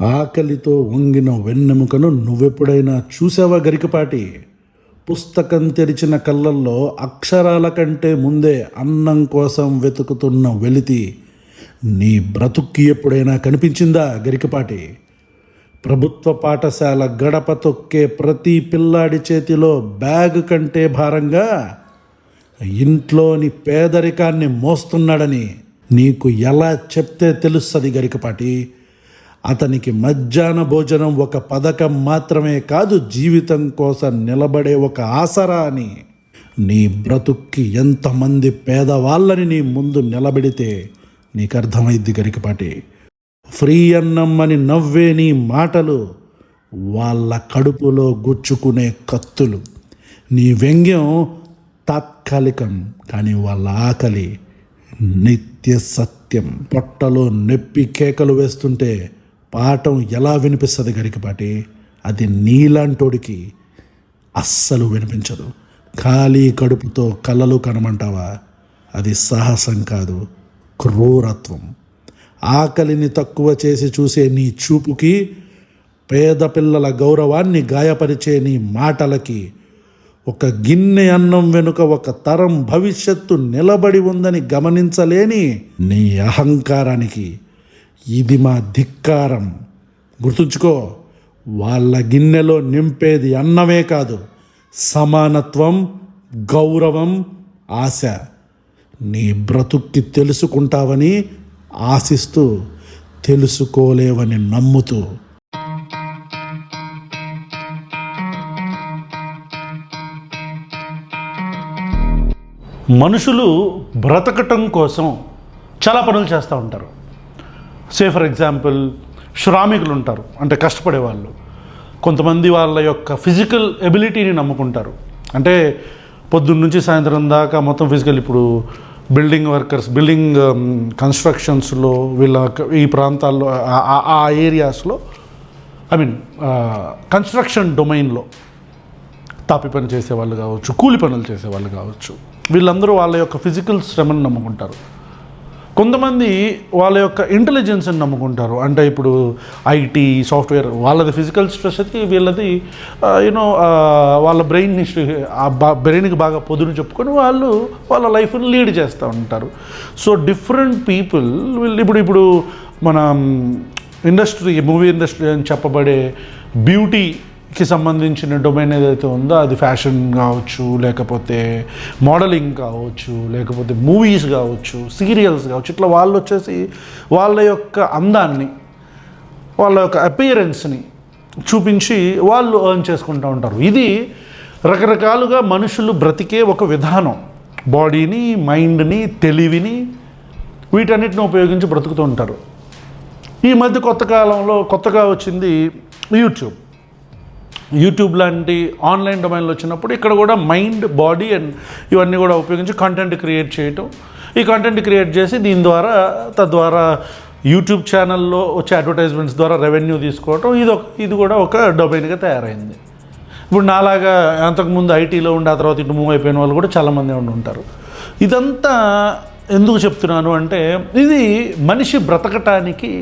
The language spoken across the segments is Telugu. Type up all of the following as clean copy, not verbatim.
ఆకలితో వంగిన వెన్నెముకను నువ్వెప్పుడైనా చూసావా గరికపాటి? పుస్తకం తెరిచిన కళ్ళల్లో అక్షరాల కంటే ముందే అన్నం కోసం వెతుకుతున్న వెలితి నీ బ్రతుక్కి ఎప్పుడైనా కనిపించిందా గరికపాటి? ప్రభుత్వ పాఠశాల గడప తొక్కే ప్రతి పిల్లాడి చేతిలో బ్యాగ్ కంటే భారంగా ఇంట్లోని పేదరికాన్ని మోస్తున్నాడని నీకు ఎలా చెప్తే తెలుస్తుంది గరికపాటి? అతనికి మధ్యాహ్న భోజనం ఒక పథకం మాత్రమే కాదు, జీవితం కోసం నిలబడే ఒక ఆసరా అని. నీ బ్రతుక్కి ఎంతమంది పేదవాళ్ళని నీ ముందు నిలబెడితే నీకు అర్థమైద్ది గరికపాటి. ఫ్రీ అన్నం అని నవ్వే నీ మాటలు వాళ్ళ కడుపులో గుచ్చుకునే కత్తులు. నీ వ్యంగ్యం తాత్కాలికం, కానీ వాళ్ళ ఆకలి నిత్య సత్యం. పొట్టలో నొప్పి కేకలు వేస్తుంటే పాఠం ఎలా వినిపిస్తుంది గరికపాటి? అది నీలాంటోడికి అస్సలు వినిపించదు. ఖాళీ కడుపుతో కలలు కనమంటావా? అది సాహసం కాదు, క్రూరత్వం. ఆకలిని తక్కువ చేసి చూసే నీ చూపుకి, పేద పిల్లల గౌరవాన్ని గాయపరిచే నీ మాటలకి, ఒక గిన్నె అన్నం వెనుక ఒక తరం భవిష్యత్తు నిలబడి ఉందని గమనించలేని నీ అహంకారానికి ఇది మా ధిక్కారం. గుర్తుంచుకో, వాళ్ళ గిన్నెలో నింపేది అన్నమే కాదు, సమానత్వం, గౌరవం, ఆశ. నీ బ్రతుక్కి తెలుసుకుంటావని ఆశిస్తూ, తెలుసుకోలేవని నమ్ముతూ. మనుషులు బ్రతకటం కోసం చాలా పనులు చేస్తూ ఉంటారు. ఫర్ ఎగ్జాంపుల్, శ్రామికులు ఉంటారు, అంటే కష్టపడేవాళ్ళు. కొంతమంది వాళ్ళ యొక్క ఫిజికల్ ఎబిలిటీని నమ్ముకుంటారు. అంటే పొద్దున్న నుంచి సాయంత్రం దాకా మొత్తం ఫిజికల్. ఇప్పుడు బిల్డింగ్ వర్కర్స్, బిల్డింగ్ కన్స్ట్రక్షన్స్లో, వీళ్ళ ఈ ప్రాంతాల్లో, ఆ ఏరియాస్లో, కన్స్ట్రక్షన్ డొమైన్లో తాపి పని చేసేవాళ్ళు కావచ్చు, కూలి పనులు చేసేవాళ్ళు కావచ్చు, వీళ్ళందరూ వాళ్ళ యొక్క ఫిజికల్ శ్రమను నమ్ముకుంటారు. కొంతమంది వాళ్ళ యొక్క ఇంటెలిజెన్స్ని నమ్ముకుంటారు. అంటే ఇప్పుడు ఐటీ, సాఫ్ట్వేర్, వాళ్ళది ఫిజికల్ స్ట్రెస్ అయితే వీళ్ళది వాళ్ళ బ్రెయిన్కి బాగా పొదును చెప్పుకొని వాళ్ళు వాళ్ళ లైఫ్ని లీడ్ చేస్తూ ఉంటారు. సో డిఫరెంట్ పీపుల్ ఇప్పుడు మన మూవీ ఇండస్ట్రీ అని చెప్పబడే బ్యూటీకి సంబంధించిన డొమైన్ ఏదైతే ఉందో, అది ఫ్యాషన్ కావచ్చు, లేకపోతే మోడలింగ్ కావచ్చు, లేకపోతే మూవీస్ కావచ్చు, సీరియల్స్ కావచ్చు, ఇట్లా వాళ్ళు వచ్చేసి వాళ్ళ యొక్క అందాన్ని, వాళ్ళ యొక్క అపియరెన్స్ని చూపించి వాళ్ళు ఎర్న్ చేసుకుంటూ ఉంటారు. ఇది రకరకాలుగా మనుషులు బ్రతికే ఒక విధానం. బాడీని, మైండ్ని, తెలివిని, వీటన్నిటిని ఉపయోగించి బ్రతుకుతూ ఉంటారు. ఈ మధ్య కొత్తగా వచ్చింది యూట్యూబ్ లాంటి ఆన్లైన్ డొమైన్లో వచ్చినప్పుడు ఇక్కడ కూడా మైండ్, బాడీ అండ్ ఇవన్నీ కూడా ఉపయోగించి కంటెంట్ క్రియేట్ చేయటం. ఈ కంటెంట్ క్రియేట్ చేసి తద్వారా యూట్యూబ్ ఛానల్లో వచ్చే అడ్వర్టైజ్మెంట్స్ ద్వారా రెవెన్యూ తీసుకోవటం, ఇది కూడా ఒక డొమైన్గా తయారైంది. ఇప్పుడు నాలాగా అంతకుముందు ఐటీలో ఉండి ఆ తర్వాత ఇటు మూవ్ అయిపోయిన వాళ్ళు కూడా చాలామంది ఉంటారు. ఇదంతా ఎందుకు చెప్తున్నాను అంటే, ఇది మనిషి బ్రతకటానికి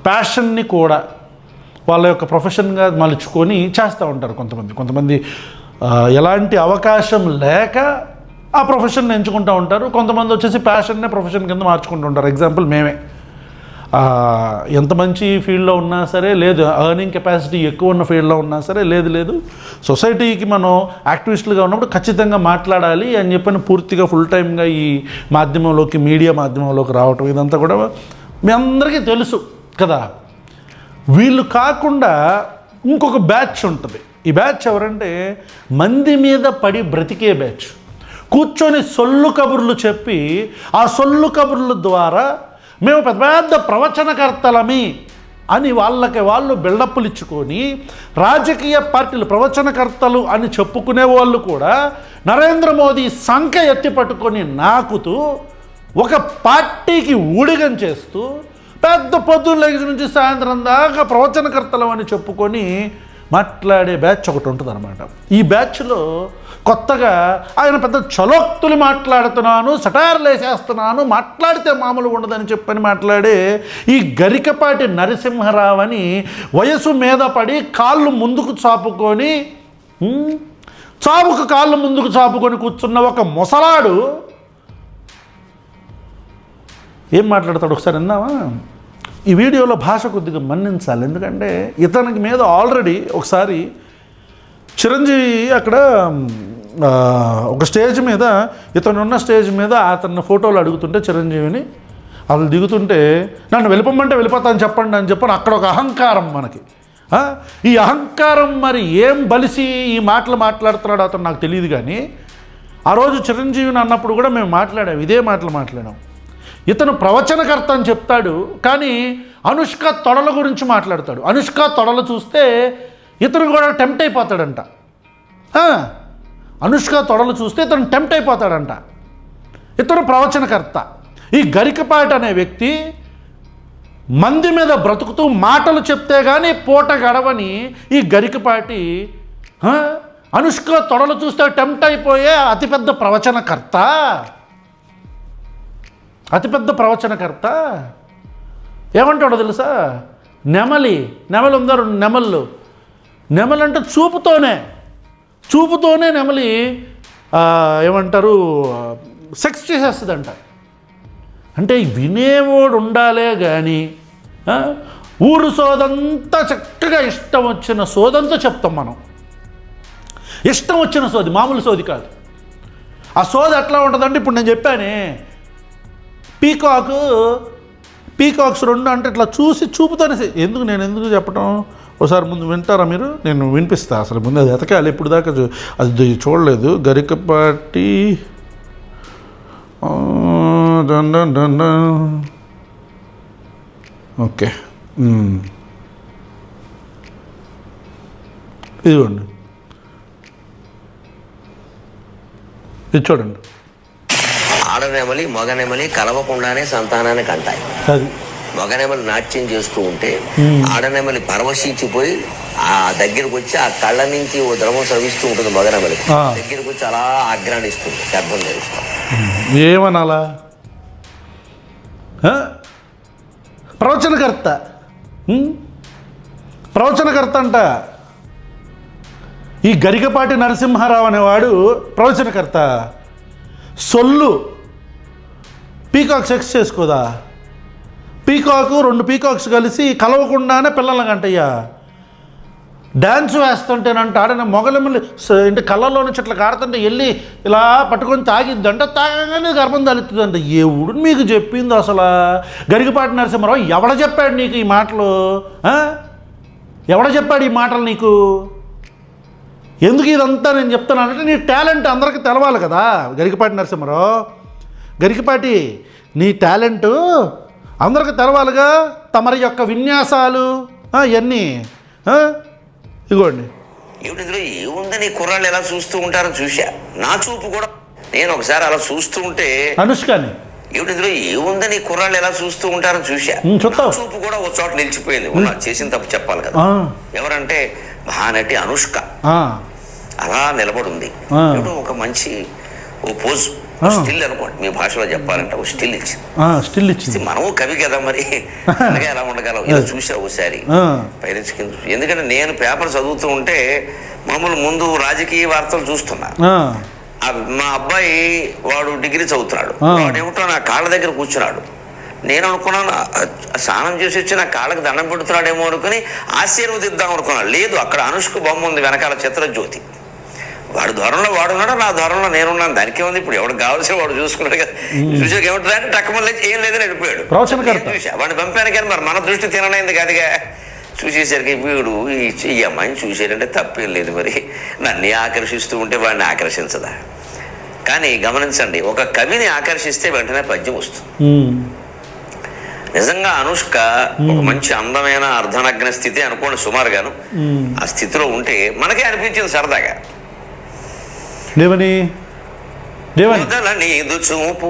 ప్యాషన్ని కూడా వాళ్ళ యొక్క ప్రొఫెషన్గా మలుచుకొని చేస్తూ ఉంటారు. కొంతమంది ఎలాంటి అవకాశం లేక ఆ ప్రొఫెషన్ ఎంచుకుంటూ ఉంటారు. కొంతమంది వచ్చేసి ప్యాషన్నే ప్రొఫెషన్ కింద మార్చుకుంటూ ఉంటారు. ఎగ్జాంపుల్ మేమే. ఎంత మంచి ఫీల్డ్లో ఉన్నా సరే, లేదు ఎర్నింగ్ కెపాసిటీ ఎక్కువ ఉన్న ఫీల్డ్లో ఉన్నా సరే, లేదు సొసైటీకి మనం యాక్టివిస్టులుగా ఉన్నప్పుడు ఖచ్చితంగా మాట్లాడాలి అని చెప్పని పూర్తిగా ఫుల్ టైమ్గా ఈ మీడియా మాధ్యమంలోకి రావటం, ఇదంతా కూడా మీ అందరికీ తెలుసు కదా. వీళ్ళు కాకుండా ఇంకొక బ్యాచ్ ఉంటుంది. ఈ బ్యాచ్ ఎవరంటే, మంది మీద పడి బ్రతికే బ్యాచ్. కూర్చొని సొల్లు కబుర్లు చెప్పి, ఆ సొల్లు కబుర్ల ద్వారా మేము పెద్ద ప్రవచనకర్తలమి అని వాళ్ళు బిల్డప్లు ఇచ్చుకొని, రాజకీయ పార్టీలు ప్రవచనకర్తలు అని చెప్పుకునే వాళ్ళు కూడా నరేంద్ర మోదీ సంఖ ఎత్తి పట్టుకొని నాకుతూ, ఒక పార్టీకి ఊడిగం చేస్తూ, పొద్దున్న లేచి నుంచి సాయంత్రం దాకా ప్రవచనకర్తలం అని చెప్పుకొని మాట్లాడే బ్యాచ్ ఒకటి ఉంటుంది అనమాట. ఈ బ్యాచ్లో కొత్తగా ఆయన పెద్ద చలోక్తులు మాట్లాడుతున్నాను, సటార్లు వేసేస్తున్నాను, మాట్లాడితే మామూలుగా ఉండదని చెప్పని మాట్లాడే ఈ గరికపాటి నరసింహారావు అని వయసు మీద పడి కాళ్ళు ముందుకు చాపుకొని కాళ్ళు ముందుకు చాపుకొని కూర్చున్న ఒక ముసలాడు ఏం మాట్లాడతాడు ఒకసారి విన్నావా? ఈ వీడియోలో భాష కొద్దిగా మన్నించాలి, ఎందుకంటే ఇతనికి మీద ఆల్రెడీ ఒకసారి చిరంజీవి అక్కడ ఒక స్టేజ్ మీద, ఇతను ఉన్న స్టేజ్ మీద అతన్ని ఫోటోలు అడుగుతుంటే చిరంజీవిని వాళ్ళు దిగుతుంటే నన్ను వెళ్ళిపోమంటే వెళ్ళిపోతాను చెప్పండి అని చెప్పని అక్కడ ఒక అహంకారం మనకి. ఈ అహంకారం మరి ఏం బలిసి ఈ మాటలు మాట్లాడుతున్నాడు అతను నాకు తెలియదు. కానీ ఆ రోజు చిరంజీవిని అన్నప్పుడు కూడా మేము మాట్లాడాం, ఇదే మాటలు మాట్లాడాం. ఇతను ప్రవచనకర్త అని చెప్తాడు, కానీ అనుష్క తొడల గురించి మాట్లాడతాడు. అనుష్క తొడలు చూస్తే ఇతను కూడా టెంప్ట్ అయిపోతాడంట. అనుష్క తొడలు చూస్తే ఇతను టెంప్ట్ అయిపోతాడంట. ఇతను ప్రవచనకర్త. ఈ గరికపాటి అనే వ్యక్తి మంది మీద బ్రతుకుతూ మాటలు చెప్తే కానీ పూట గడవని ఈ గరికపాటి అనుష్క తొడలు చూస్తే టెంప్ట్ అయిపోయే అతిపెద్ద ప్రవచనకర్త. అతిపెద్ద ఏమంటాడో తెలుసా? నెమలి ఉందా, రెండు నెమలంటే చూపుతోనే నెమలి ఏమంటారు సెక్స్ చేసేస్తుందంట. అంటే వినేవాడు ఉండాలే కానీ ఊరు సోదంతా చక్కగా ఇష్టం వచ్చిన సోదంతా చెప్తాం మనం. ఇష్టం వచ్చిన సోది, మామూలు సోది కాదు. ఆ సోది ఎట్లా ఉంటుందంటే ఇప్పుడు నేను చెప్పానే, పీకాక్స్ రెండు అంటే ఇట్లా చూపుతోనే. నేను ఎందుకు చెప్పటం, ఒకసారి ముందు వింటారా మీరు? నేను వినిపిస్తా. అసలు ముందు అది ఎతకాలి, ఇప్పుడు దాకా అది చూడలేదు. గరికపాటి ఓకే, ఇదిగోండి, ఇది చూడండి. ఆడనెమలి మగనెమలి కలవకుండానే సంతానాన్ని కంటాయి. అది మగనెమలి నాట్యం చేస్తూ ఉంటే ఆడనెమలి పరవశించిపోయి ఆ దగ్గరకు వచ్చి ఆ కళ్ళ నుంచి ఓ ద్రవం స్రవిస్తూ ఉంటుంది. మగనెమలి దగ్గరకు వచ్చి అలా ఆగ్రానిస్తుంది, గర్భం ధరిస్తుంది. ఏమనాలా? ప్రవచనకర్త అంట ఈ గరికపాటి నరసింహారావు అనేవాడు. ప్రవచనకర్త. సొల్లు పీకాక్ సెక్స్ చేసుకోదా? రెండు పీకాక్స్ కలిసి కలవకుండానే పిల్లల కంటయ్యా డ్యాన్స్ వేస్తుంటేనంట. ఆడన మొగలెమ్మలు ఇంటి కళ్ళల్లో నుంచి ఇట్లా కాడుతుంటే వెళ్ళి ఇలా పట్టుకొని తాగిద్దంట. తాగగానే గర్భం తలెత్తుదంట. ఎవడు మీకు చెప్పింది అసలు? గరికపాటి నరసింహారావు ఎవడ చెప్పాడు నీకు ఈ మాటలు? ఎవడ చెప్పాడు ఈ మాటలు నీకు? ఎందుకు ఇదంతా నేను చెప్తున్నానంటే నీ టాలెంట్ అందరికీ తెలవాలి కదా. గరికపాటి నరసింహారావు, గరికపాటి నీ టాలెంటు అందరికి తెలవాలిగా. తమరి యొక్క విన్యాసాలు ఇవన్నీ ఇగోండి. ఏమిటిలో ఏముందని కుర్రాళ్ళు ఎలా చూస్తూ ఉంటారో చూసా. నా చూపు కూడా నేను ఒకసారి అలా చూస్తూ ఉంటే అనుష్కని ఏమిటిలో ఏముందని కుర్రాళ్ళు ఎలా చూస్తూ ఉంటారో చూసా. చూపు కూడా ఒక చోట నిలిచిపోయింది. చేసిన తప్పు చెప్పాలి కదా. ఎవరంటే మహానటి అనుష్క అలా నిలబడి ఒక మంచి ఓ పోజ్, స్టిల్ అనుకోండి, మీ భాషలో చెప్పాలంటే ఓ స్టిల్ ఇచ్చింది. మనము కవి కదా, మరి అలాగే ఎలా ఉండగలం? ఇలా చూసా ఒకసారి పైనుంచి కింద. ఎందుకంటే నేను పేపర్ చదువుతూ ఉంటే మామూలు ముందు రాజకీయ వార్తలు చూస్తున్నా. మా అబ్బాయి వాడు డిగ్రీ చదువుతున్నాడు. వాడు ఏమిటో నా కాళ్ళ దగ్గర కూర్చున్నాడు. నేను అనుకున్నాను స్నానం చేసి వచ్చి నా కాళ్ళకి దండం పెడుతున్నాడేమో అనుకుని ఆశీర్వదిద్దాం అనుకున్నాను. లేదు, అక్కడ అనుష్క బొమ్మ ఉంది వెనకాల, చిత్రజ్యోతి. వాడు ధోరణిలో వాడున్నాడు, నా ధోరణిలో నేనున్నాను. దానికే ఉంది. ఇప్పుడు ఎవడు కావాల్సిన వాడు చూసుకున్నాడు కదా. చూసాక ఏమిటంటే టక్కమల్లి ఏం లేదని వెళ్ళిపోయాడు. చూసా వాడిని పంపాను, కానీ మరి మన దృష్టి తిననైంది కాదుగా. చూసేసరికి వీడు ఈ అమ్మాయిని చూసేటంటే తప్పేం లేదు, మరి నన్ను ఆకర్షిస్తూ ఉంటే వాడిని ఆకర్షించదా? కానీ గమనించండి, ఒక కవిని ఆకర్షిస్తే వెంటనే పద్యం వస్తుంది. నిజంగా అనుష్క ఒక మంచి అందమైన అర్ధనగ్న స్థితి అనుకోండి సుమారుగాను. ఆ స్థితిలో ఉంటే మనకే అనిపించింది సరదాగా, నీదు చూపు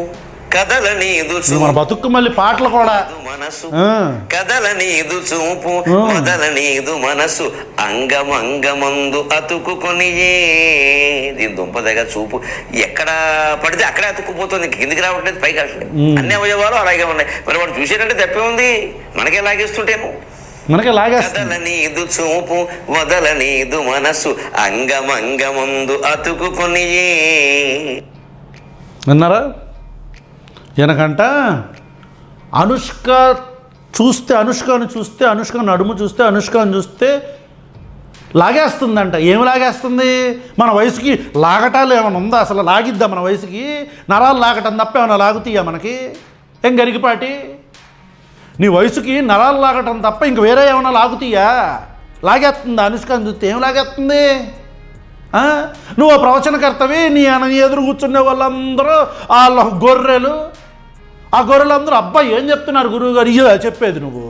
కదలనీదు మన బతుక్కు మళ్ళీ పాటలు కూడా మనసు కదలనీదు చూపు వదలనీదు మనసు అంగమంగమందు అతుకుకొనియే. దీని దుంపదగా చూపు ఎక్కడ పడితే అక్కడే అతుక్కుపోతుంది, కిందికి రావట్లేదు, పైకి రావట్లేదు. అన్ని అవయవాలు అలాగే ఉన్నాయి. మరి వాడు చూసేటంటే తప్పే ఉంది, మనకే లాగేస్తుంటేను. మనకే లాగేస్తుంది. కదలనీదు చూపు వదలనీదు మనసు అంగమంగమందు అతుకుకొనియే. విన్నారా? వెనకంట అనుష్కని చూస్తే అనుష్క నడుము చూస్తే అనుష్కని చూస్తే లాగేస్తుందంట. ఏమి లాగేస్తుంది? మన వయసుకి లాగటాలు ఏమైనా ఉందా? అసలు లాగిద్దా మన వయసుకి? నరాలు లాగటం తప్ప ఏమైనా లాగుతాయా మనకి? ఏం గరికిపాటి, నీ వయసుకి నరాలు లాగటం తప్ప ఇంక వేరే ఏమైనా లాగుతాయా? లాగేస్తుందా? అనుష్కని చూస్తే ఏం లాగేస్తుంది? నువ్వు ప్రవచనకర్తవి, నీ ఎదురు కూర్చునే వాళ్ళందరూ వాళ్ళ గొర్రెలు, ఆ గొర్రెలందరూ అబ్బాయి ఏం చెప్తున్నారు గురువు గారు, ఇదే చెప్పేది నువ్వు,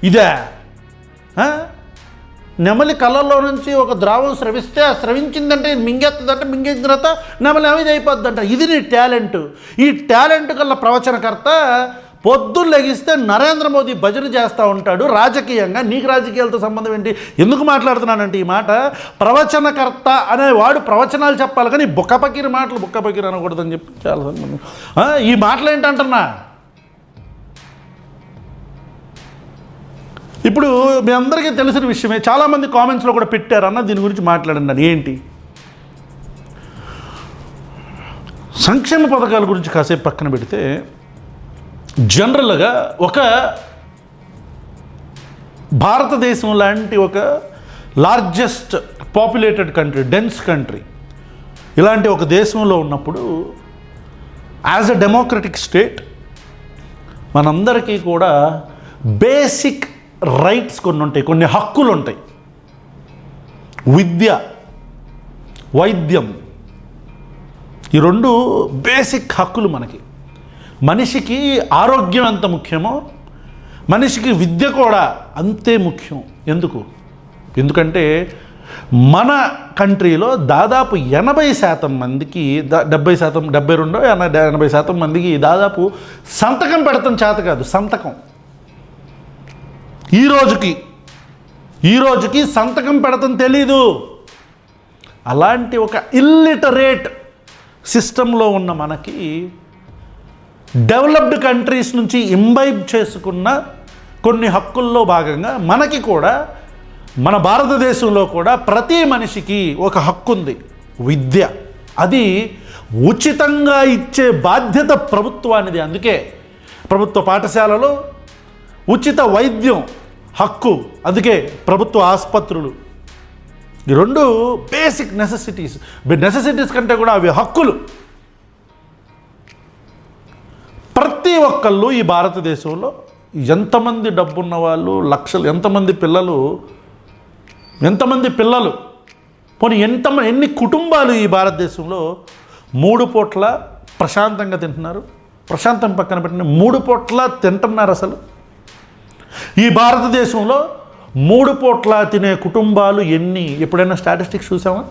ఇదే. నెమలి కళ్ళల్లో నుంచి ఒక ద్రావం స్రవిస్తే ఆ స్రవించిందంటే మింగెత్తదంటే, మింగేసిన తర్వాత నెమలి ఏమైంది అయిపోద్దంట. ఇది నీ టాలెంట్. ఈ టాలెంట్ కల్లా ప్రవచనకర్త పొద్దున్న లెగిస్తే నరేంద్ర మోదీ భజన చేస్తూ ఉంటాడు రాజకీయంగా. నీకు రాజకీయాలతో సంబంధం ఏంటి? ఎందుకు మాట్లాడుతున్నానంటే ఈ మాట, ప్రవచనకర్త అనేవాడు ప్రవచనాలు చెప్పాలి కానీ బుక్కపకీరు మాటలు బుక్కపకీరు అనకూడదని చెప్పి చాలా ఈ మాటలు ఏంటంటున్నా. ఇప్పుడు మీ అందరికీ తెలిసిన విషయమే, చాలామంది కామెంట్స్లో కూడా పెట్టారు, అన్న దీని గురించి మాట్లాడండి అని. ఏంటి? సంక్షేమ పథకాల గురించి కాసేపు పక్కన పెడితే, జనరల్గా ఒక భారతదేశం లాంటి ఒక largest populated country, dense country, ఇలాంటి ఒక దేశంలో ఉన్నప్పుడు యాజ్ ఎ డెమోక్రటిక్ స్టేట్ మనందరికీ కూడా బేసిక్ రైట్స్ కొన్ని ఉంటాయి, కొన్ని హక్కులు ఉంటాయి. విద్య, వైద్యం, ఈ రెండు బేసిక్ హక్కులు మనకి. మనిషికి ఆరోగ్యం ఎంత ముఖ్యమో మనిషికి విద్య కూడా అంతే ముఖ్యం. ఎందుకంటే మన కంట్రీలో దాదాపు 80% మందికి 70%, 82-80% మందికి దాదాపు సంతకం పెడతాం చేత కాదు. సంతకం ఈ రోజుకి సంతకం పెడతాం తెలీదు. అలాంటి ఒక ఇల్లిటరేట్ సిస్టంలో ఉన్న మనకి డెవలప్డ్ కంట్రీస్ నుంచి ఇంబైబ్ చేసుకున్న కొన్ని హక్కుల్లో భాగంగా మనకి కూడా, మన భారతదేశంలో కూడా ప్రతి మనిషికి ఒక హక్కు ఉంది, విద్య. అది ఉచితంగా ఇచ్చే బాధ్యత ప్రభుత్వానిది. అందుకే ప్రభుత్వ పాఠశాలలో ఉచిత వైద్యం హక్కు, అందుకే ప్రభుత్వ ఆసుపత్రులు. ఈ రెండు బేసిక్ నెసెసిటీస్ కంటే కూడా అవి హక్కులు. ప్రతి ఒక్కళ్ళు ఈ భారతదేశంలో ఎంతమంది డబ్బున్న వాళ్ళు, లక్షలు, ఎంతమంది పిల్లలు పోనీ ఎన్ని కుటుంబాలు ఈ భారతదేశంలో 3 పూట్ల ప్రశాంతంగా తింటున్నారు? ప్రశాంతం పక్కన పెట్టిన 3 పూట్ల తింటున్నారు. అసలు ఈ భారతదేశంలో 3 పూట్ల తినే కుటుంబాలు ఎన్ని? ఎప్పుడైనా స్టాటిస్టిక్స్ చూసామా?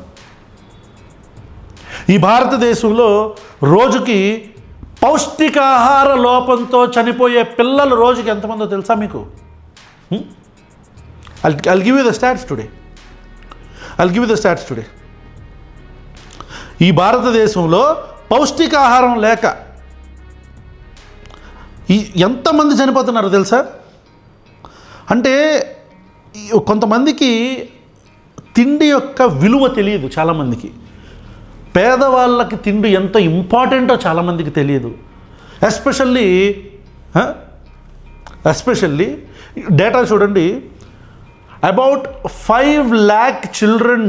ఈ భారతదేశంలో రోజుకి పౌష్టికాహార లోపంతో చనిపోయే పిల్లలు రోజుకి ఎంతమందో తెలుసా మీకు? I'll give you the stats today. ఈ భారతదేశంలో పౌష్టికాహారం లేక ఎంతమంది చనిపోతున్నారో తెలుసా? అంటే కొంతమందికి తిండి యొక్క విలువ తెలియదు. చాలామందికి పేదవాళ్ళకి తిండి ఎంత ఇంపార్టెంటో చాలామందికి తెలియదు. ఎస్పెషల్లీ డేటా చూడండి, about 5 lakh children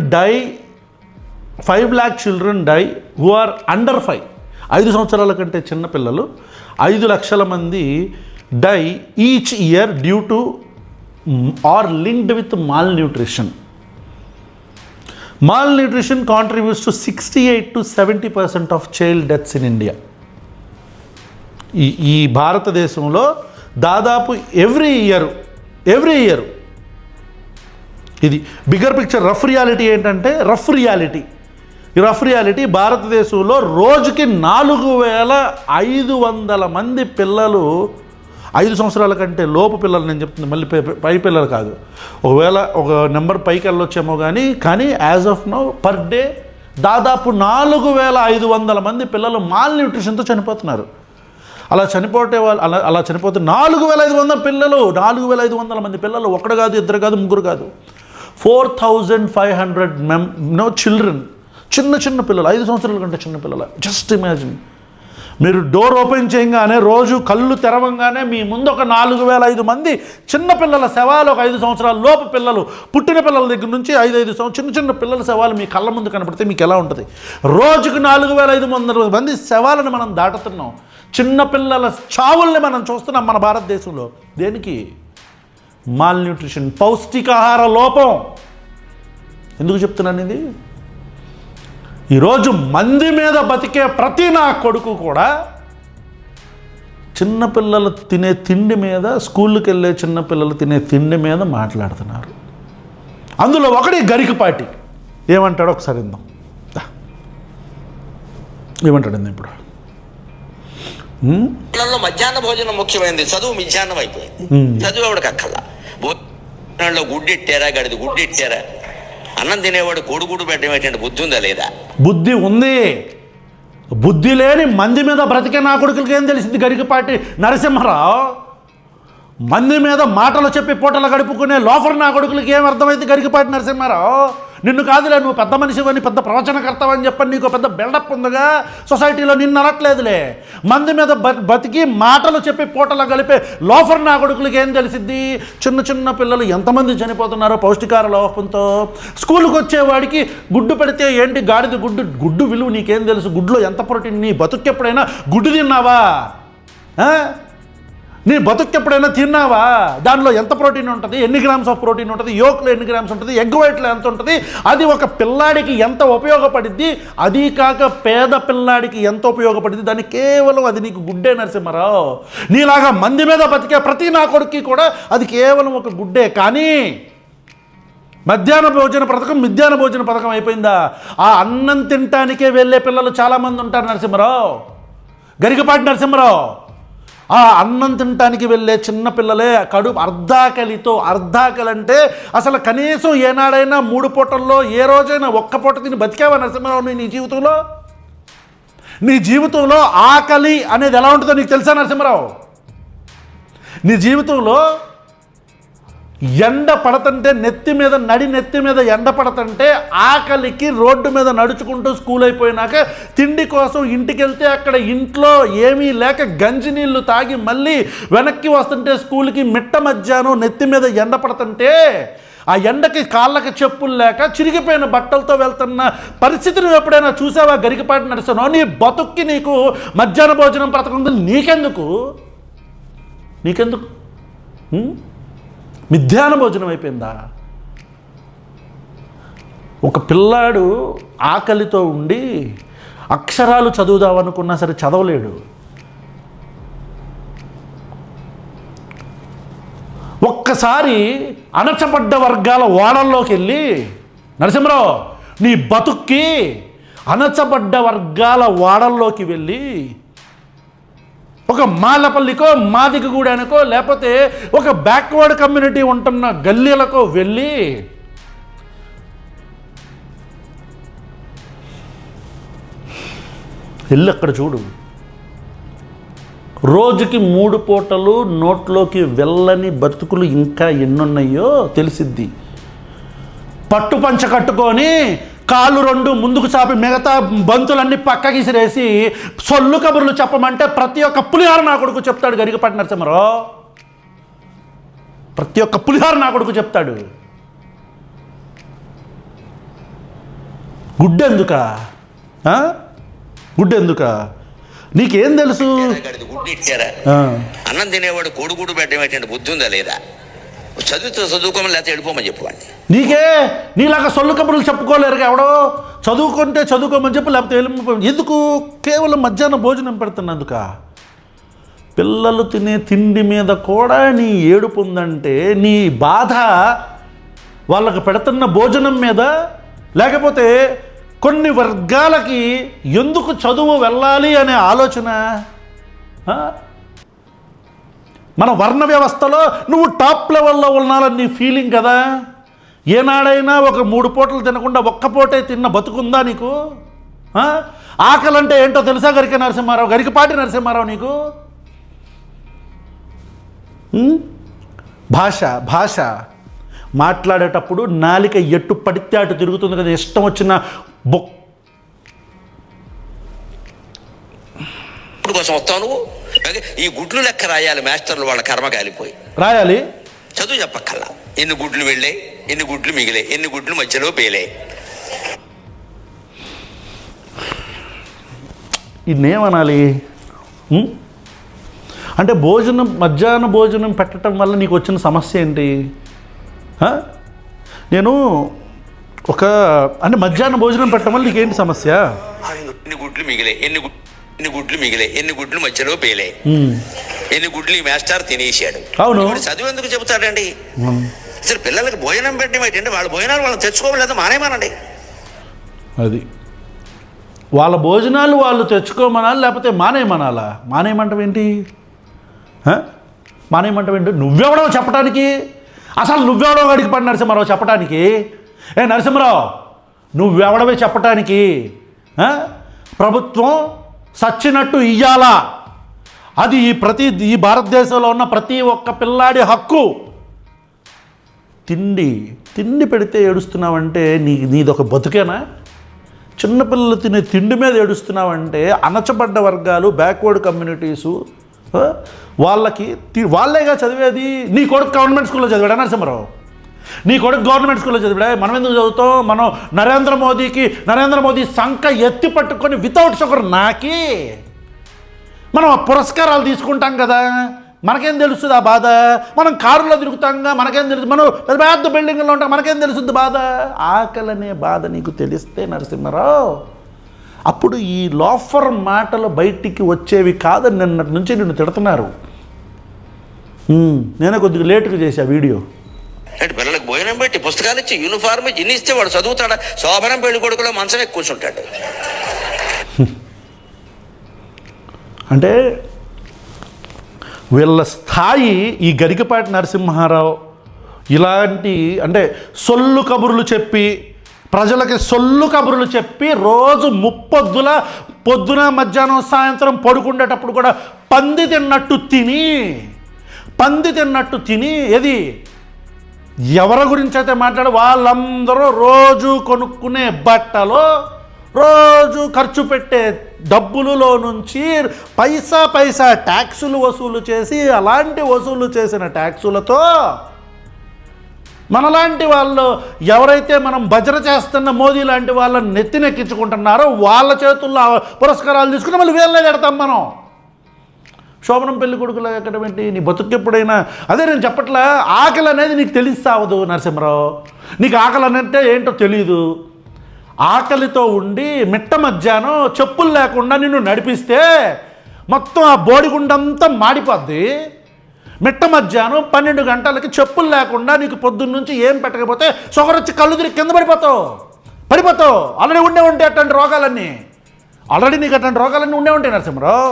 die who are under 5. 5 సంవత్సరాల కంటే చిన్న పిల్లలు 5 లక్షల మంది die each year due to or linked with malnutrition. Malnutrition contributes to 68-70% of child deaths in India. ఈ భారతదేశంలో దాదాపు ఎవ్రీ ఇయర్ ఇది బిగ్గర్ పిక్చర్. రఫ్ రియాలిటీ ఏంటంటే, ఈ రఫ్ రియాలిటీ, భారతదేశంలో రోజుకి 4500 మంది పిల్లలు, 5 సంవత్సరాల కంటే లోపు పిల్లలు, నేను చెప్తుంది మళ్ళీ పై పిల్లలు కాదు, ఒకవేళ ఒక నెంబర్ పైకి వెళ్ళొచ్చేమో కానీ as of now per day దాదాపు 4500 మంది పిల్లలు మాల్ న్యూట్రిషన్తో చనిపోతున్నారు. అలా చనిపోతే 4500 పిల్లలు, 4500 మంది పిల్లలు, ఒకడు కాదు, ఇద్దరు కాదు, ముగ్గురు కాదు, 4500 చిల్డ్రన్, చిన్న పిల్లలు, 5 సంవత్సరాల కంటే చిన్న పిల్లలు. జస్ట్ ఇమాజిన్, మీరు డోర్ ఓపెన్ చేయగానే, రోజు కళ్ళు తెరవంగానే మీ ముందు ఒక 4500 మంది చిన్నపిల్లల శవాలు, ఒక 5 సంవత్సరాల లోపు పిల్లలు, పుట్టిన పిల్లల దగ్గర నుంచి 5 సంవత్సరాలు చిన్న పిల్లల శవాలు మీ కళ్ళ ముందు కనపడితే మీకు ఎలా ఉంటుంది? రోజుకు 4500 మంది శవాలను మనం దాటుతున్నాం. చిన్నపిల్లల చావుల్ని మనం చూస్తున్నాం మన భారతదేశంలో. దేనికి? మాల్ న్యూట్రిషన్, పౌష్టికాహార లోపం. ఎందుకు చెప్తున్నాను ఇది? ఈరోజు మంది మీద బతికే ప్రతి నా కొడుకు కూడా చిన్నపిల్లలు తినే తిండి మీద, స్కూళ్ళకి వెళ్ళే చిన్నపిల్లలు తినే తిండి మీద మాట్లాడుతున్నారు. అందులో ఒకటి గరికపాటి. ఏమంటాడో ఒకసారి ఇందాం. ఏమంటాడు ఇప్పుడు? పిల్లల్లో మధ్యాహ్న భోజనం ముఖ్యమైనది, చదువు మధ్యాహ్నం అయిపోయింది. చదువు ఎవడికి అక్కల్లా. భోజనంలో గుడ్డెట్టారా, గడిది గుడ్డెట్టారా? అన్నం తినేవాడు కోడిగుడ్డు పెట్టడం ఏంటంటే బుద్ధి ఉందా లేదా? బుద్ధి ఉంది. బుద్ధి లేని మంది మీద బ్రతికే నా కొడుకులకి ఏం తెలిసింది? గరికపాటి నరసింహారావు మంది మీద మాటలు చెప్పి పూటలు గడుపుకునే లోఫర్ నా కొడుకులకి ఏం అర్థమైంది? గరికపాటి నరసింహారావు, నిన్ను కాదులే, నువ్వు పెద్ద మనిషివని, పెద్ద ప్రవచనకర్తవని చెప్పని నీకు పెద్ద బిల్డప్ ఉందిగా సొసైటీలో, నిన్ను అనట్లేదులే. మంది మీద బతికి మాటలు చెప్పి పూటలు గడిపే లోఫర్ నా కొడుకులకి ఏం తెలిసిద్ది? చిన్న పిల్లలు ఎంతమంది చనిపోతున్నారో పౌష్టికార లోపంతో. స్కూల్కి వచ్చేవాడికి గుడ్డు పెడితే ఏంటి, గాడిద గుడ్డు విలువ నీకేం తెలుసు? గుడ్లో ఎంత ప్రోటీన్? నీ బతుకెప్పుడైనా గుడ్డు తిన్నావా? నీ బతుకెప్పుడైనా తిన్నావా? దానిలో ఎంత ప్రోటీన్ ఉంటుంది, ఎన్ని గ్రామ్స్ ఆఫ్ ప్రోటీన్ ఉంటుంది, యోక్లో ఎన్ని గ్రామ్స్ ఉంటుంది, ఎగ్ వైట్లో ఎంత ఉంటుంది, అది ఒక పిల్లాడికి ఎంత ఉపయోగపడిద్ది, అది కాక పేద పిల్లాడికి ఎంత ఉపయోగపడిద్ది, దాన్ని కేవలం అది నీకు గుడ్డే నరసింహారావు. నీలాగా మంది మీద బతికే ప్రతి నా కొడుక్కి కూడా అది కేవలం ఒక గుడ్డే. కానీ మధ్యాహ్న భోజన పథకం అయిపోయిందా? ఆ అన్నం తినటానికే వెళ్ళే పిల్లలు చాలామంది ఉంటారు నరసింహారావు, గరికపాటి నరసింహారావు. ఆ అన్నం తినటానికి వెళ్ళే చిన్నపిల్లలే కడుపు అర్ధాకలి అంటే అసలు కనీసం ఏనాడైనా 3 పూటల్లో ఏ రోజైనా ఒక్క పూట తిని బతికావా నరసింహారావు? నీ జీవితంలో ఆకలి అనేది ఎలా ఉంటుందో నీకు తెలుసా నరసింహారావు? నీ జీవితంలో ఎండ పడతంటే నెత్తి మీద ఎండ పడతంటే, ఆకలికి రోడ్డు మీద నడుచుకుంటూ స్కూల్ అయిపోయినాక తిండి కోసం ఇంటికి వెళ్తే అక్కడ ఇంట్లో ఏమీ లేక గంజి నీళ్లు తాగి మళ్ళీ వెనక్కి వస్తుంటే స్కూల్కి మిట్ట మధ్యాహ్నం నెత్తి మీద ఎండ పడతంటే, ఆ ఎండకి కాళ్ళకి చెప్పులు లేక చిరిగిపోయిన బట్టలతో వెళ్తున్న పరిస్థితిని ఎప్పుడైనా చూసావా గరికపాటి నరసింహారావు? నీ బతుక్కి నీకు మధ్యాహ్న భోజనం పథకం నీకెందుకు? మధ్యాహ్న భోజనం అయిపోయిందా? ఒక పిల్లాడు ఆకలితో ఉండి అక్షరాలు చదువుదామనుకున్నా సరే చదవలేడు. ఒక్కసారి అణచబడ్డ వర్గాల వాడల్లోకి వెళ్ళి నరసింహారావు, నీ బతుక్కి అణచబడ్డ వర్గాల వాడల్లోకి వెళ్ళి ఒక మాలపల్లికో, మాదిగగూడానికో, లేకపోతే ఒక బ్యాక్వర్డ్ కమ్యూనిటీ ఉంటున్న గల్లీలకో వెళ్ళి అక్కడ చూడు. రోజుకి 3 పూటలు నోట్లోకి వెళ్ళని బతుకులు ఇంకా ఎన్నున్నాయో తెలిసిద్ది. పట్టు పంచ కట్టుకొని కాళ్ళు 2 ముందుకు చాపి మిగతా బంతులన్నీ పక్కకి విసిరేసి సొల్లు కబుర్లు చెప్పమంటే ప్రతి ఒక్క పులిహార నా కొడుకు చెప్తాడు గరికపాటి నరసింహారావు. ప్రతి ఒక్క పులిహార నా కొడుకు చెప్తాడు. గుడ్డెందుక? నీకేం తెలుసు? అన్నం తినేవాడు కోడిగుడ్డు పెట్టడం ఏంటంటే బుద్ధి ఉందా లేదా? చదువుకోమని లేకపోతే వెళ్ళిపోమని చెప్పుకోండి. నీలాగా సొల్లు కబుర్లు చెప్పుకోలేరు ఎవడో. చదువుకుంటే చదువుకోమని చెప్పు, లేకపోతే వెళ్ళిపోయి. ఎందుకు? కేవలం మధ్యాహ్నం భోజనం పెడుతున్నందుక. పిల్లలు తినే తిండి మీద కూడా నీ ఏడుపు ఉందంటే నీ బాధ వాళ్ళకు పెడుతున్న భోజనం మీద, లేకపోతే కొన్ని వర్గాలకి ఎందుకు చదువు వెళ్ళాలి అనే ఆలోచన? మన వర్ణ వ్యవస్థలో నువ్వు టాప్ లెవెల్లో ఉన్నాలని నీ ఫీలింగ్ కదా. ఏనాడైనా ఒక 3 పూటలు తినకుండా ఒక్క పూటే తిన్న బతుకుందా నీకు? ఆకలంటే ఏంటో తెలుసా గరికపాటి నరసింహారావు నీకు? భాష మాట్లాడేటప్పుడు నాలిక ఎట్టు పడితే అటు తిరుగుతుంది కదా, ఇష్టం వచ్చిన కోసం వస్తావు నువ్వు. ఈ గుడ్లు లెక్క రాయాలి, మాస్టర్లు వాళ్ళ కర్మ కాలిపోయి రాయాలి. చదువు చెప్పక్కల్లా. ఎన్ని గుడ్లు వెళ్ళాయి, ఎన్ని గుడ్లు మిగిలాయి, ఎన్ని గుడ్లు మధ్యలో పేలే. ఇన్నేమనాలి? అంటే మధ్యాహ్న భోజనం పెట్టడం వల్ల నీకు వచ్చిన సమస్య ఏంటి? అంటే మధ్యాహ్న భోజనం పెట్టడం వల్ల నీకేంటి సమస్య? ఎన్ని గుడ్లు మిగిలాయి, ఎన్ని గుడ్లు మిగిలాయి, ఎన్ని గుడ్లు మధ్యలో పేలే, ఎన్ని గుడ్లు ఈ మాస్టర్ తినేసాడు. అవును, చదువు ఎందుకు చెబుతాడండి? అసలు పిల్లలకి భోజనం పెట్టడం ఏంటంటే వాళ్ళ భోజనాలు వాళ్ళు తెచ్చుకోవలేదు, మానేమానండి. అది వాళ్ళ భోజనాలు వాళ్ళు తెచ్చుకోమనాలి, లేకపోతే మానేయమనాలా? మానేయమంటావేంటి? నువ్వెవడో చెప్పడానికి? అసలు నువ్వెవడో అడిగి పడి నరసింహారావు చెప్పడానికి? నరసింహారావు నువ్వెవడవే చెప్పడానికి? ప్రభుత్వం సచ్చినట్టు ఇయ్యాలా, అది ఈ భారతదేశంలో ఉన్న ప్రతి ఒక్క పిల్లాడి హక్కు. తిండి పెడితే ఏడుస్తున్నావంటే నీదొక బతుకేనా? చిన్నపిల్లలు తినే తిండి మీద ఏడుస్తున్నావంటే అణచబడ్డ వర్గాలు, బ్యాక్వర్డ్ కమ్యూనిటీసు వాళ్ళేగా చదివేది. నీ కొడుకు గవర్నమెంట్ స్కూల్లో చదివాడా నరసింహారావు? నీ కొడుకు గవర్నమెంట్ స్కూల్లో చదివాడా? మనం ఎందుకు చదువుతాం? మనం నరేంద్ర మోదీ సంఖ ఎత్తి పట్టుకొని వితౌట్ షుగర్ నాకి మనం పురస్కారాలు తీసుకుంటాం కదా. మనకేం తెలుస్తుంది ఆ బాధ? మనం కారులో తిరుగుతాంగా, మనకేం తెలుసు? మనం పెద్ద బిల్డింగ్లో ఉంటాం, మనకేం తెలుస్తుంది బాధ? ఆకలనే బాధ నీకు తెలిస్తే నరసింహారావు, అప్పుడు ఈ లోఫర్ మాటలు బయటికి వచ్చేవి కాదని నిన్నటి నుంచి నిన్ను తిడుతున్నారు. నేనే కొద్దిగా లేటుగా చేశా వీడియో. అంటే పిల్లలకు భోజనం పెట్టి పుస్తకాలు ఇచ్చి యూనిఫార్మ్ ఇచ్చి ఇన్ని ఇస్తే వాడు చదువుతాడా? శోభనం పెళ్లి కొడుకులో మంచం ఎక్కువ కూర్చుంటాడు. అంటే వీళ్ళ స్థాయి ఈ గరికపాటి నరసింహారావు ఇలాంటి అంటే సొల్లు కబుర్లు చెప్పి ప్రజలకి రోజు ముప్పొద్దుల పొద్దున మధ్యాహ్నం సాయంత్రం పడుకుండేటప్పుడు కూడా పంది తిన్నట్టు తిని ఏది ఎవరి గురించి అయితే మాట్లాడు వాళ్ళందరూ రోజు కొనుక్కునే బట్టలు, రోజు ఖర్చు పెట్టే డబ్బులలో నుంచి పైసా ట్యాక్సులు వసూలు చేసి, అలాంటి వసూలు చేసిన ట్యాక్సులతో మనలాంటి వాళ్ళు ఎవరైతే మనం భజన చేస్తున్న మోదీ లాంటి వాళ్ళని నెత్తినెక్కించుకుంటున్నారో వాళ్ళ చేతుల్లో పురస్కారాలు తీసుకుని మళ్ళీ వీళ్ళనే పెడతాం మనం. శోభనం పెళ్లి కొడుకులా ఎక్కడ పెట్టి నీ బతుకు ఎప్పుడైనా అదే నేను చెప్పట్లా. ఆకలి అనేది నీకు తెలిస్తావదు నరసింహారావు, నీకు ఆకలి అంటే ఏంటో తెలీదు. ఆకలితో ఉండి మిట్ట మధ్యాహ్నం చెప్పులు లేకుండా నిన్ను నడిపిస్తే మొత్తం ఆ బోడిగుండంతా మాడిపోద్ది. మిట్ట మధ్యాహ్నం 12 గంటలకి చెప్పులు లేకుండా నీకు పొద్దున్న నుంచి ఏం పెట్టకపోతే షుగర్ వచ్చి కళ్ళు తిరిగి కింద పడిపోతావు. ఆల్రెడీ ఉండే అట్లాంటి రోగాలన్నీ నీకు అట్లాంటి రోగాలన్నీ ఉంటాయి నరసింహారావు.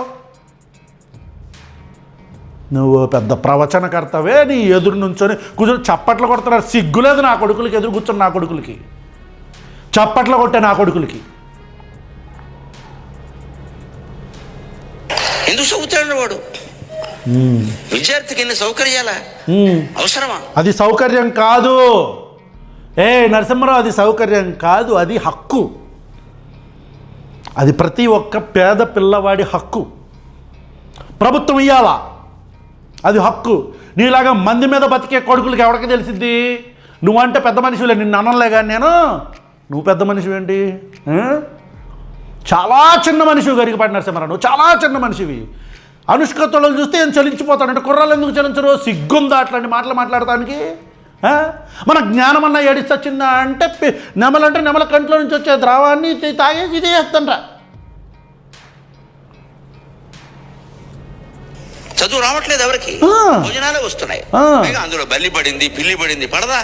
నువ్వు పెద్ద ప్రవచనకర్తవే, నీ ఎదురు నుంచొని కూర్చొని చప్పట్లు కొడుతున్నారు. సిగ్గులేదు నా కొడుకులకి, ఎదురు కూర్చొని నా కొడుకులకి చప్పట్లు కొట్టే నా కొడుకులకి. ఎందుకు చదువుతాడు వాడు? విద్యార్థికి ఎన్ని సౌకర్యాలా అవసరమా? అది సౌకర్యం కాదు నరసింహారావు, అది సౌకర్యం కాదు, అది హక్కు. అది ప్రతి ఒక్క పేద పిల్లవాడి హక్కు. ప్రభుత్వం ఇయ్యాలా, అది హక్కు. నీలాగా మంది మీద బతికే కొడుకులకి ఎవరికి తెలిసింది? నువ్వంటే పెద్ద మనిషిలే, నిన్ను అనలే కానీ నువ్వు పెద్ద మనిషివి ఏంటి? చాలా చిన్న మనిషివి గరికపాటి నరసింహారావు, నువ్వు చాలా చిన్న మనిషివి. అనుష్క తొడలు చూస్తే ఏం చలించిపోతాడంటే కుర్రాళ్ళు ఎందుకు చలించరు? సిగ్గుందా అట్లాంటి మాటలు మాట్లాడటానికి? మన జ్ఞానం అన్న ఏడిస్తొచ్చిందా అంటే నెమల కంట్లో నుంచి వచ్చే ద్రావాన్ని తాగేసి ఇదే చేస్తాంట. చదువు రావట్లేదు ఎవరికి, భోజనాలే వస్తున్నాయి. అందులో బల్లి పడింది, పిల్లి పడింది, పడదా?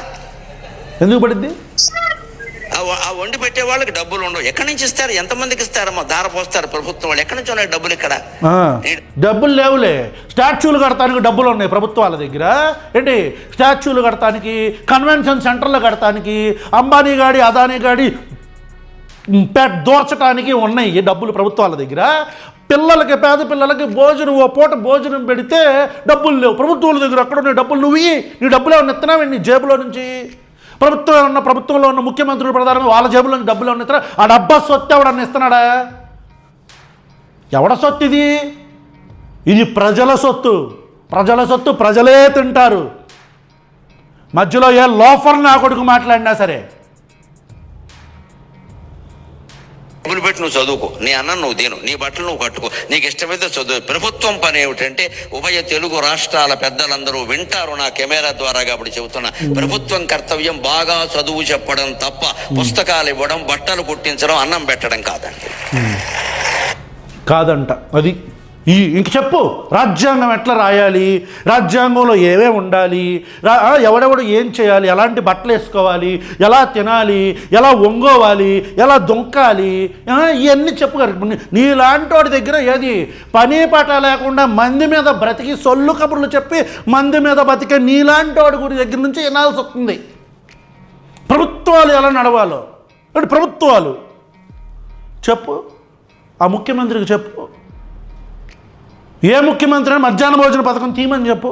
ఎందుకు పడింది? ఆ వండి పెట్టే వాళ్ళకి డబ్బులు ఉండవు. ఎక్కడి నుంచి ఇస్తారు? ఎంతమందికి ఇస్తారమ్మా? దార పోస్తారు ప్రభుత్వం వాళ్ళు. ఎక్కడి నుంచి ఉన్నాయి డబ్బులు? ఇక్కడ డబ్బులు లేవులే. స్టాచ్యూలు కడతానికి డబ్బులు ఉన్నాయి ప్రభుత్వాల దగ్గర. ఏంటి స్టాచ్యూలు కడతానికి, కన్వెన్షన్ సెంటర్లు కడతానికి, అంబానీ గాడి అదానీ గాడి దోర్చడానికి ఉన్నాయి డబ్బులు ప్రభుత్వాల దగ్గర. పిల్లలకి, పేద పిల్లలకి భోజనం, ఓ పూట భోజనం పెడితే డబ్బులు లేవు ప్రభుత్వాల దగ్గర. అక్కడ ఉన్న డబ్బులు నువ్వు నీ డబ్బులు ఏమన్నా ఇస్తున్నావు నీ జేబులో నుంచి? ప్రభుత్వంలో ఉన్న ముఖ్యమంత్రులు ప్రధానంగా వాళ్ళ జేబులో నుంచి డబ్బులు ఏమన్నా ఇస్తారా? ఆ డబ్బా సొత్తు ఎవడన్నా ఇస్తున్నాడా? ఎవడ సొత్తు ఇది? ఇది ప్రజల సొత్తు. ప్రజల సొత్తు ప్రజలే తింటారు. మధ్యలో ఏ లోఫర్ నా కొడుకు మాట్లాడినా సరే డబ్బులు పెట్టి నువ్వు చదువుకో, నీ అన్నం నువ్వు తిను, నీ బట్టలు నువ్వు కట్టుకో, నీకు ఇష్టమైతే చదువు. ప్రభుత్వం పని ఏమిటంటే ఉభయ తెలుగు రాష్ట్రాల పెద్దలందరూ వింటారు నా కెమెరా ద్వారా కాబట్టి చెబుతున్నా, ప్రభుత్వం కర్తవ్యం బాగా చదువు చెప్పడం తప్ప పుస్తకాలు ఇవ్వడం, బట్టలు కుట్టించడం, అన్నం పెట్టడం కాదంట. అది ఇంక చెప్పు, రాజ్యాంగం ఎట్లా రాయాలి, రాజ్యాంగంలో ఏవే ఉండాలి, ఎవడెవడు ఏం చేయాలి, ఎలాంటి బట్టలు వేసుకోవాలి, ఎలా తినాలి, ఎలా ఒంగోవాలి, ఎలా దొంకాలి, ఇవన్నీ చెప్పు. నీలాంటి వాడి దగ్గర ఏది పని పాట లేకుండా మంది మీద బ్రతికి సొల్లు కబుర్లు చెప్పి మంది మీద బతికే నీలాంటి వాడి గురి దగ్గర నుంచి వినాల్సి వస్తుంది. ప్రభుత్వాలు ఎలా నడవాలో అంటే ప్రభుత్వాలు చెప్పు. ఆ ముఖ్యమంత్రికి చెప్పు, ఏ ముఖ్యమంత్రి మధ్యాహ్న భోజన పథకం తీయమని చెప్పు.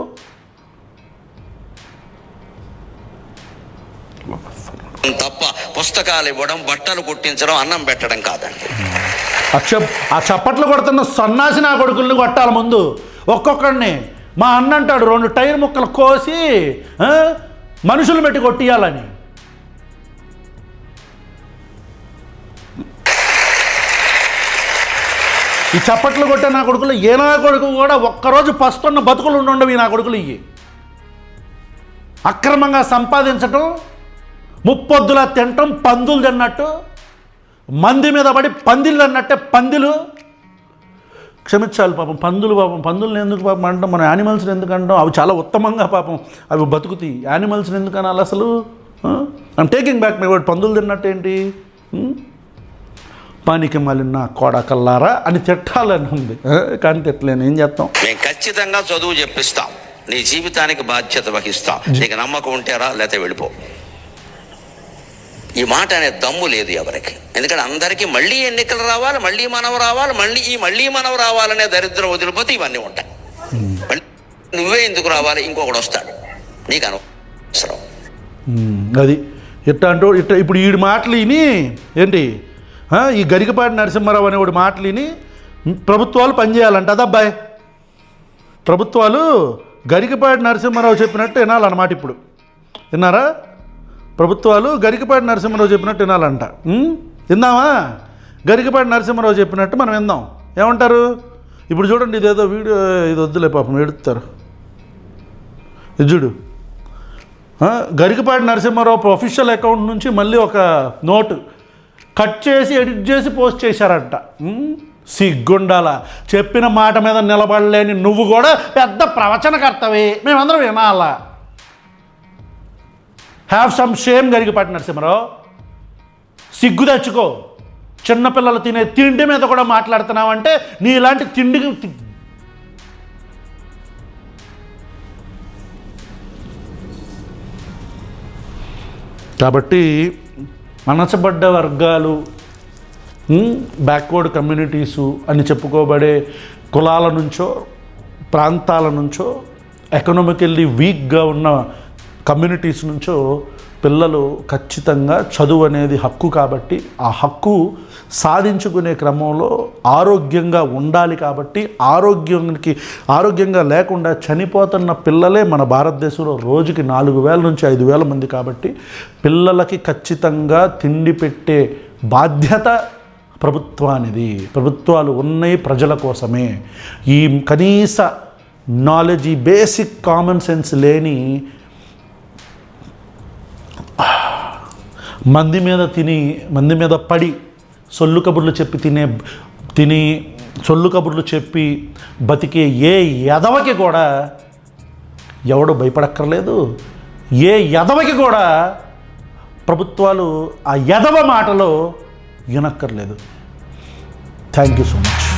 తప్ప పుస్తకాలు ఇవ్వడం, బట్టలు కుట్టించడం, అన్నం పెట్టడం కాదండి. ఆ చప్పట్లు కొడుతున్న సన్నాసి నా కొడుకుల్ని కొట్టాలి ముందు ఒక్కొక్కడిని. మా అన్న అంటాడు 2 టైర్ ముక్కలు కోసి మనుషులు పెట్టి కొట్టియాలని. ఈ చప్పట్లు కొట్టే నా కొడుకులు ఏ నా కొడుకు కూడా ఒక్కరోజు పస్తున్న బతుకులు ఉండవి. నా కొడుకులు ఇవి అక్రమంగా సంపాదించటం, ముప్పొద్దులా తినటం, పందులు తిన్నట్టు, మంది మీద పడి పందిళ్ళు అన్నట్టే పందిలు. క్షమించాలి పాపం పందులు, పందులను ఎందుకు పాపం అంటాం, మనం యానిమల్స్ని ఎందుకు అంటాం? అవి చాలా ఉత్తమంగా పాపం అవి బతుకుతాయి. యానిమల్స్ని ఎందుకు అనాలి అసలు? I'm taking back my word. పందులు తిన్నట్టేంటి? పానికి మళ్ళీ కోడకల్లారా అని తిట్టాలని ఉంది, కానీ తిట్టలేను. ఏం చేస్తాం? మేము ఖచ్చితంగా చదువు చెప్పిస్తాం, నీ జీవితానికి బాధ్యత వహిస్తాం. నీకు నమ్మకం ఉంటేరా, లేకపోతే వెళ్ళిపో. ఈ మాట అనే దమ్ము లేదు ఎవరికి. ఎందుకంటే అందరికీ మళ్ళీ ఎన్నికలు రావాలి, మళ్ళీ మనవ రావాలనే దరిద్రం వదిలిపోతే ఇవన్నీ ఉంటాయి. మళ్ళీ నువ్వే ఎందుకు రావాలి? ఇంకొకడు వస్తాడు, నీకు అనవసరం. అది ఇట్లా ఇప్పుడు ఈ మాటలు విని ఏంటి, ఈ గరికపాటి నరసింహారావు అనేవాడు మాటలు విని ప్రభుత్వాలు పనిచేయాలంట. అదబ్బాయి, ప్రభుత్వాలు గరికపాటి నరసింహారావు చెప్పినట్టు వినాలన్నమాట. ఇప్పుడు విన్నారా? ప్రభుత్వాలు గరికపాటి నరసింహారావు చెప్పినట్టు వినాలంట. విందామా? గరికపాటి నరసింహారావు చెప్పినట్టు మనం విందాం. ఏమంటారు? ఇప్పుడు చూడండి, ఇదేదో వీడియో, ఇది వద్దులే పాపం ఎడుతారు. ఇది చూడు, గరికపాటి నరసింహారావు అఫీషియల్ అకౌంట్ నుంచి మళ్ళీ ఒక నోటు కట్ చేసి ఎడిట్ చేసి పోస్ట్ చేశారంట. సిగ్గుండాల. చెప్పిన మాట మీద నిలబడలేని నువ్వు కూడా పెద్ద ప్రవచనకర్తవే, మేమందరం వినాలా? Have some shame Garikapati Narasimha Rao. సిగ్గు తెచ్చుకో. చిన్నపిల్లలు తినే తిండి మీద కూడా మాట్లాడుతున్నావంటే నీలాంటి తిండికి కాబట్టి మనసబడ్డ వర్గాలు, బ్యాక్వర్డ్ కమ్యూనిటీసు అని చెప్పుకోబడే కులాల నుంచో ప్రాంతాల నుంచో ఎకనామికల్లీ వీక్గా ఉన్న కమ్యూనిటీస్ నుంచో పిల్లలు ఖచ్చితంగా చదువు అనేది హక్కు. కాబట్టి ఆ హక్కు సాధించుకునే క్రమంలో ఆరోగ్యంగా ఉండాలి. కాబట్టి ఆరోగ్యంగా లేకుండా చనిపోతున్న పిల్లలే మన భారతదేశంలో రోజుకి 4,000 నుంచి 5,000 మంది. కాబట్టి పిల్లలకి ఖచ్చితంగా తిండి పెట్టే బాధ్యత ప్రభుత్వానిది. ప్రభుత్వాలు ఉన్నాయి ప్రజల కోసమే. ఈ కనీస నాలెడ్జ్, ఈ బేసిక్ కామన్ సెన్స్ లేని మంది మీద పడి సొల్లు కబుర్లు చెప్పి సొల్లు కబుర్లు చెప్పి బతికే ఏ ఎదవకి కూడా ఎవడు భయపడక్కర్లేదు. ఏ ఎదవకి కూడా ప్రభుత్వాలు ఆ ఎదవ మాటలో వినక్కర్లేదు. Thank you so much.